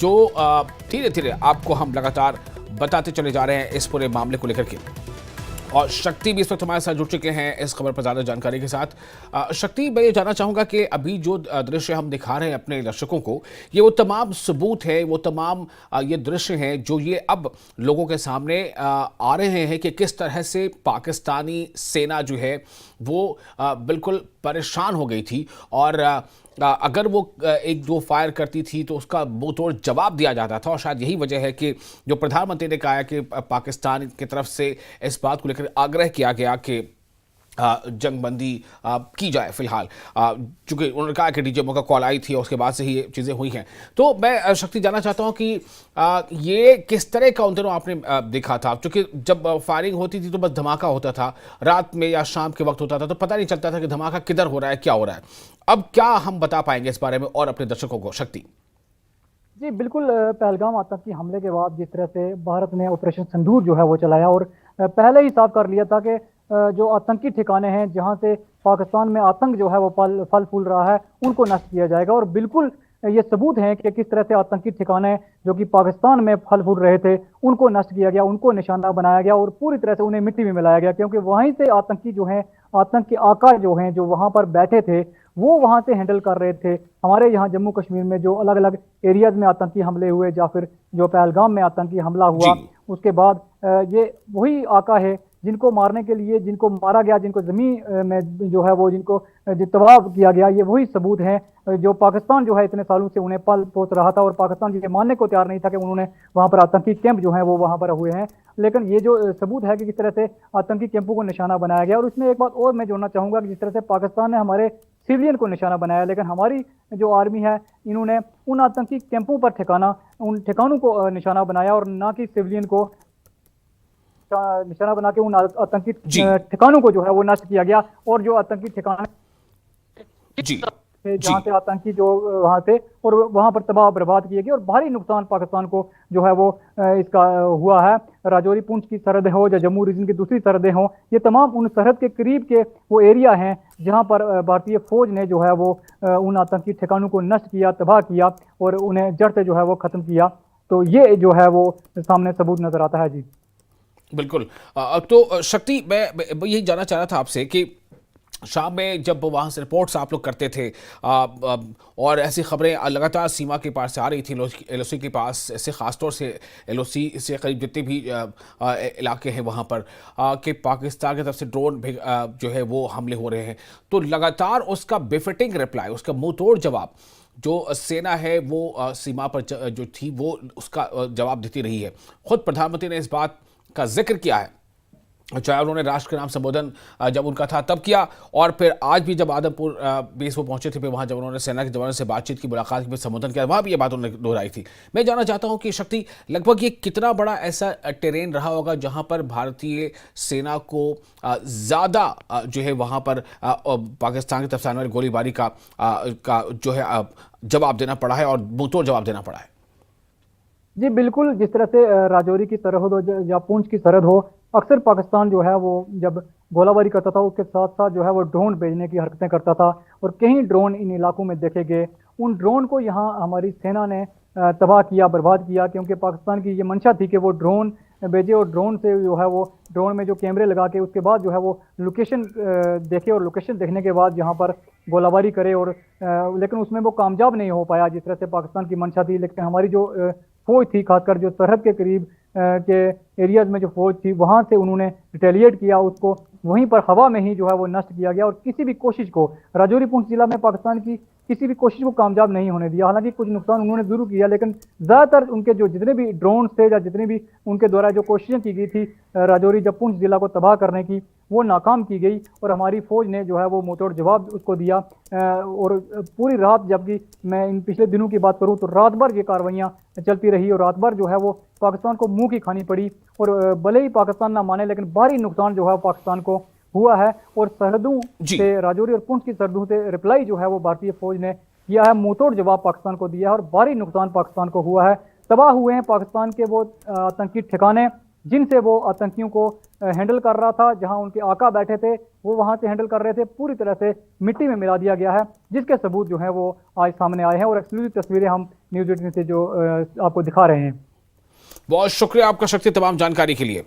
जो धीरे धीरे आपको हम लगातार बताते चले जा रहे हैं इस पूरे मामले को लेकर के। और शक्ति भी इस वक्त हमारे साथ जुड़ चुके हैं इस खबर पर ज़्यादा जानकारी के साथ। शक्ति, मैं ये जानना चाहूँगा कि अभी जो दृश्य हम दिखा रहे हैं अपने दर्शकों को, ये वो तमाम सबूत है, वो तमाम ये दृश्य हैं जो ये अब लोगों के सामने आ रहे हैं कि किस तरह से पाकिस्तानी सेना जो है वो बिल्कुल परेशान हो गई थी और अगर वो एक दो फायर करती थी तो उसका मुंह तोड़ जवाब दिया जाता था। और शायद यही वजह है कि जो प्रधानमंत्री ने कहा है कि पाकिस्तान की तरफ से इस बात को लेकर आग्रह किया गया कि जंगबंदी की जाए फिलहाल, चूंकि उन्होंने कहा कि डीजीएमओ का कॉल आई थी और उसके बाद से ही ये चीज़ें हुई हैं। तो मैं शक्ति जानना चाहता हूं कि ये किस तरह का उन दिनों आपने देखा था, क्योंकि जब फायरिंग होती थी तो बस धमाका होता था, रात में या शाम के वक्त होता था तो पता नहीं चलता था कि धमाका किधर हो रहा है, क्या हो रहा है। अब क्या हम बता पाएंगे इस बारे में और अपने दर्शकों को? शक्ति जी बिल्कुल। पहलगाम आतंकी हमले के बाद जिस तरह से भारत ने ऑपरेशन सिंदूर जो है वो चलाया और पहले ही साफ कर लिया था कि जो आतंकी ठिकाने हैं जहां से पाकिस्तान में आतंक जो है वो फल फूल रहा है उनको नष्ट किया जाएगा। और बिल्कुल ये सबूत हैं कि किस तरह से आतंकी ठिकाने जो कि पाकिस्तान में फल फूल रहे थे उनको नष्ट किया गया, उनको निशाना बनाया गया और पूरी तरह से उन्हें मिट्टी में मिलाया गया, क्योंकि वहीं से आतंकी जो हैं, आतंक के आका जो हैं, जो वहां पर बैठे थे वो वहां से हैंडल कर रहे थे। हमारे यहाँ जम्मू कश्मीर में जो अलग अलग एरियाज में आतंकी हमले हुए या फिर जो पहलगाम में आतंकी हमला हुआ, उसके बाद ये वही आका है जिनको मारने के लिए, जिनको मारा गया, जिनको जमीन में जो है वो जिनको तबाह किया गया, ये वही सबूत हैं जो पाकिस्तान जो है इतने सालों से उन्हें पल पोस रहा था और पाकिस्तान ये मानने को तैयार नहीं था कि उन्होंने वहां पर आतंकी कैंप जो है वो वहां पर हुए हैं। लेकिन ये जो सबूत है कि किस तरह से आतंकी कैंपों को निशाना बनाया गया। और इसमें एक बात और मैं जोड़ना चाहूंगा कि जिस तरह से पाकिस्तान ने हमारे सिविलियन को निशाना बनाया, लेकिन हमारी जो आर्मी है इन्होंने उन आतंकी कैंपों पर उन ठिकानों को निशाना बनाया और ना कि सिविलियन को निशाना बना के उन आतंकी ठिकानों को जो है वो नष्ट किया गया। और जो आतंकी ठिकाने जहाँ से आतंकी जो वहां थे और वहां पर तबाह बर्बाद किए गए और भारी नुकसान पाकिस्तान को जो है वो इसका हुआ है। राजौरी पुंछ की सरहदें हो या जम्मू रीजन की दूसरी सरहदें हो, ये तमाम उन सरहद के करीब के वो एरिया हैं जहां पर भारतीय फौज ने जो है वो उन आतंकी ठिकानों को नष्ट किया, तबाह किया और उन्हें जड़ से जो है वो खत्म किया। तो ये जो है वो सामने सबूत नजर आता है। जी बिल्कुल। तो शक्ति, मैं यही जानना चाह रहा था आपसे कि शाम में जब वहाँ से रिपोर्ट्स आप लोग करते थे और ऐसी खबरें लगातार सीमा के पास से आ रही थी, एलओसी के पास से, ख़ासतौर से एलओसी से करीब जितने भी इलाके हैं वहाँ पर कि पाकिस्तान की तरफ से ड्रोन जो है वो हमले हो रहे हैं, तो लगातार उसका बेफिटिंग रिप्लाई, उसका मुंह तोड़ जवाब जो सेना है वो सीमा पर जो थी वो उसका जवाब देती रही है। खुद प्रधानमंत्री ने इस बात का जिक्र किया है, चाहे उन्होंने राष्ट्र के नाम संबोधन जब उनका था तब किया और फिर आज भी जब आदमपुर बेस पर पहुंचे थे, फिर वहां जब उन्होंने सेना के जवानों से बातचीत की, मुलाकात की, संबोधन किया, वहां भी ये बात उन्होंने दोहराई थी। मैं जानना चाहता हूं कि शक्ति, लगभग ये कितना बड़ा ऐसा टेरेन रहा होगा जहां पर भारतीय सेना को ज्यादा जो है वहां पर पाकिस्तान की तरफ से आने वाली गोलीबारी का जो है जवाब देना पड़ा है और मुंहतोड़ जवाब देना पड़ा है? जी बिल्कुल। जिस तरह से राजौरी की सरहद हो या पुंछ की सरहद हो, अक्सर पाकिस्तान जो है वो जब गोलाबारी करता था उसके साथ साथ जो है वो ड्रोन भेजने की हरकतें करता था और कई ड्रोन इन इलाकों में देखे गए। उन ड्रोन को यहाँ हमारी सेना ने तबाह किया, बर्बाद किया, क्योंकि पाकिस्तान की ये मंशा थी कि वो ड्रोन भेजे और ड्रोन से जो है वो ड्रोन में जो कैमरे लगा के उसके बाद जो है वो लोकेशन देखे और लोकेशन देखने के बाद यहाँ पर गोलाबारी करे। और लेकिन उसमें वो कामयाब नहीं हो पाया जिस तरह से पाकिस्तान की मंशा थी। लेकिन हमारी जो फौज थी, खासकर जो सरहद के करीब के एरियाज में जो फौज थी, वहां से उन्होंने रिटेलिएट किया, उसको वहीं पर हवा में ही जो है वो नष्ट किया गया और किसी भी कोशिश को, राजौरी पुंछ जिला में पाकिस्तान की किसी भी कोशिश को कामयाब नहीं होने दिया। हालांकि कुछ नुकसान उन्होंने जरूर किया, लेकिन ज्यादातर उनके जो जितने भी ड्रोन थे या जितनी भी उनके द्वारा जो कोशिशें की गई थी राजौरी जब पुंछ जिला को तबाह करने की, वो नाकाम की गई और हमारी फौज ने जो है वो मुंहतोड़ जवाब उसको दिया। और पूरी रात, जबकि मैं इन पिछले दिनों की बात करूं तो रात भर ये कार्रवाइयां चलती रही और रात भर जो है वो पाकिस्तान को मुंह की खानी पड़ी। और भले ही पाकिस्तान ना माने, लेकिन भारी नुकसान जो है पाकिस्तान को हुआ है। और सरहदों से, राजौरी और पुंछ की सरहदों से रिप्लाई जो है वो भारतीय फौज ने किया है, मुंहतोड़ जवाब पाकिस्तान को दिया है और भारी नुकसान पाकिस्तान को हुआ है। तबाह हुए हैं पाकिस्तान के वो आतंकी ठिकाने जिनसे वो आतंकियों को हैंडल कर रहा था, जहां उनके आका बैठे थे वो वहां से हैंडल कर रहे थे, पूरी तरह से मिट्टी में मिला दिया गया है, जिसके सबूत जो है वो आज सामने आए हैं और एक्सक्लूसिव तस्वीरें हम न्यूज़ 18 से जो आपको दिखा रहे हैं। बहुत शुक्रिया आपका शक्ति तमाम जानकारी के लिए।